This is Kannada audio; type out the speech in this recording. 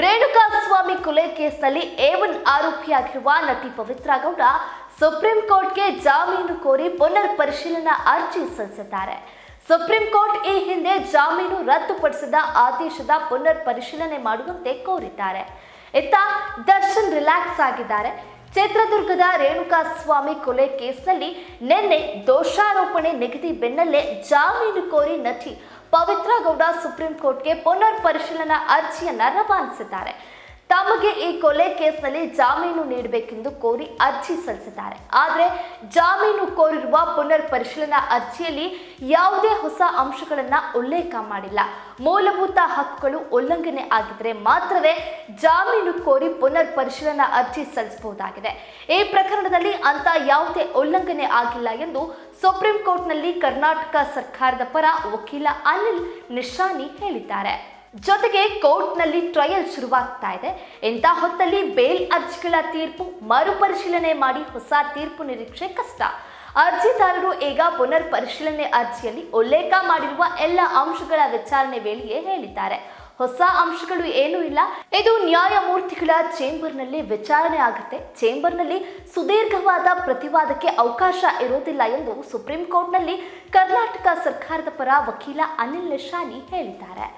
ರೇಣುಕಾಸ್ವಾಮಿ ಕೊಲೆ ಕೇಸ್ನಲ್ಲಿ A1 ಆರೋಪಿಯಾಗಿರುವ ನಟಿ ಪವಿತ್ರ ಗೌಡ ಸುಪ್ರೀಂ ಕೋರ್ಟ್ಗೆ ಜಾಮೀನು ಕೋರಿ ಪುನರ್ ಪರಿಶೀಲನಾ ಅರ್ಜಿ ಸಲ್ಲಿಸಿದ್ದಾರೆ. ಸುಪ್ರೀಂ ಕೋರ್ಟ್ ಈ ಹಿಂದೆ ಜಾಮೀನು ರದ್ದುಪಡಿಸಿದ ಆದೇಶದ ಪುನರ್ ಪರಿಶೀಲನೆ ಮಾಡುವಂತೆ ಕೋರಿದ್ದಾರೆ. ಇತ್ತ ದರ್ಶನ್ ರಿಲ್ಯಾಕ್ಸ್ ಆಗಿದ್ದಾರೆ. ಚಿತ್ರದುರ್ಗದ ರೇಣುಕಾಸ್ವಾಮಿ ಕೊಲೆ ಕೇಸ್ನಲ್ಲಿ ನಿನ್ನೆ ದೋಷಾರೋಪಣೆ ನಿಗದಿ ಬೆನ್ನಲ್ಲೇ ಜಾಮೀನು ಕೋರಿ ನಟಿ ಪವಿತ್ರ ಗೌಡ ಸುಪ್ರೀಂ ಕೋರ್ಟ್ಗೆ ಪುನರ್ ಪರಿಶೀಲನಾ ಅರ್ಜಿಯನ್ನ ರವಾನಿಸಿದ್ದಾರೆ. ತಮಗೆ ಈ ಕೊಲೆ ಕೇಸ್ನಲ್ಲಿ ಜಾಮೀನು ನೀಡಬೇಕೆಂದು ಕೋರಿ ಅರ್ಜಿ ಸಲ್ಲಿಸಿದ್ದಾರೆ. ಆದರೆ ಜಾಮೀನು ಕೋರಿರುವ ಪುನರ್ ಪರಿಶೀಲನಾ ಅರ್ಜಿಯಲ್ಲಿ ಯಾವುದೇ ಹೊಸ ಅಂಶಗಳನ್ನ ಉಲ್ಲೇಖ ಮಾಡಿಲ್ಲ. ಮೂಲಭೂತ ಹಕ್ಕುಗಳು ಉಲ್ಲಂಘನೆ ಆಗಿದ್ರೆ ಮಾತ್ರವೇ ಜಾಮೀನು ಕೋರಿ ಪುನರ್ ಪರಿಶೀಲನಾ ಅರ್ಜಿ ಸಲ್ಲಿಸಬಹುದಾಗಿದೆ. ಈ ಪ್ರಕರಣದಲ್ಲಿ ಅಂತ ಯಾವುದೇ ಉಲ್ಲಂಘನೆ ಆಗಿಲ್ಲ ಎಂದು ಸುಪ್ರೀಂ ಕೋರ್ಟ್ನಲ್ಲಿ ಕರ್ನಾಟಕ ಸರ್ಕಾರದ ಪರ ವಕೀಲ ಅನಿಲ್ ನಿಶಾನಿ ಹೇಳಿದ್ದಾರೆ. ಜೊತೆಗೆ ಕೋರ್ಟ್ನಲ್ಲಿ ಟ್ರಯಲ್ ಶುರುವಾಗ್ತಾ ಇದೆ. ಇಂಥ ಹೊತ್ತಲ್ಲಿ ಬೇಲ್ ಅರ್ಜಿಗಳ ತೀರ್ಪು ಮರುಪರಿಶೀಲನೆ ಮಾಡಿ ಹೊಸ ತೀರ್ಪು ನಿರೀಕ್ಷೆ ಕಷ್ಟ. ಅರ್ಜಿದಾರರು ಈಗ ಪುನರ್ ಪರಿಶೀಲನೆ ಅರ್ಜಿಯಲ್ಲಿ ಉಲ್ಲೇಖ ಮಾಡಿರುವ ಎಲ್ಲ ಅಂಶಗಳ ವಿಚಾರಣೆ ವೇಳೆಯೇ ಹೇಳಿದ್ದಾರೆ. ಹೊಸ ಅಂಶಗಳು ಏನೂ ಇಲ್ಲ. ಇದು ನ್ಯಾಯಮೂರ್ತಿಗಳ ಚೇಂಬರ್ನಲ್ಲಿ ವಿಚಾರಣೆ ಆಗುತ್ತೆ. ಚೇಂಬರ್ನಲ್ಲಿ ಸುದೀರ್ಘವಾದ ಪ್ರತಿವಾದಕ್ಕೆ ಅವಕಾಶ ಇರೋದಿಲ್ಲ ಎಂದು ಸುಪ್ರೀಂ ಕೋರ್ಟ್ನಲ್ಲಿ ಕರ್ನಾಟಕ ಸರ್ಕಾರದ ಪರ ವಕೀಲ ಅನಿಲ್ ನಿಶಾನಿ ಹೇಳಿದ್ದಾರೆ.